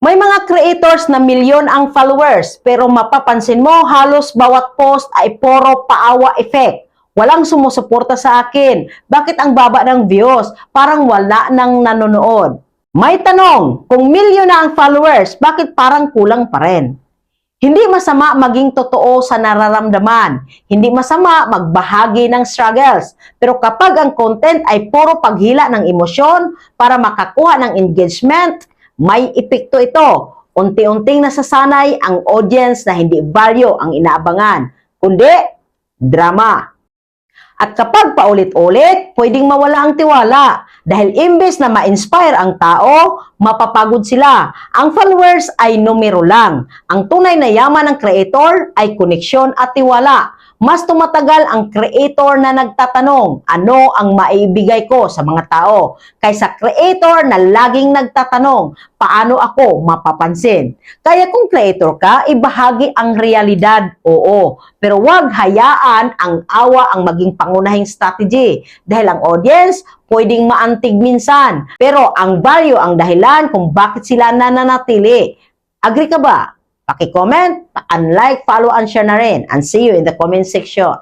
May mga creators na milyon ang followers, pero mapapansin mo halos bawat post ay puro paawa effect. Walang sumusuporta sa akin. Bakit ang baba ng views? Parang wala nang nanonood. May tanong, kung milyon na ang followers, bakit parang kulang pa rin? Hindi masama maging totoo sa nararamdaman. Hindi masama magbahagi ng struggles. Pero kapag ang content ay puro paghila ng emosyon para makakuha ng engagement, may epekto ito. Unti-unting nasasanay ang audience na hindi value ang inaabangan, kundi drama. At kapag paulit-ulit, pwedeng mawala ang tiwala. Dahil imbes na ma-inspire ang tao, mapapagod sila. Ang followers ay numero lang. Ang tunay na yaman ng creator ay koneksyon at tiwala. Mas tumatagal ang creator na nagtatanong, ano ang maibigay ko sa mga tao? Kaysa creator na laging nagtatanong, paano ako mapapansin? Kaya kung creator ka, ibahagi ang realidad, oo. Pero huwag hayaan ang awa ang maging pangunahing strategy. Dahil ang audience, pwedeng maantig minsan. Pero ang value ang dahilan kung bakit sila nananatili. Agree ka ba? Paki-comment, unlike, follow, and share na rin. And see you in the comment section.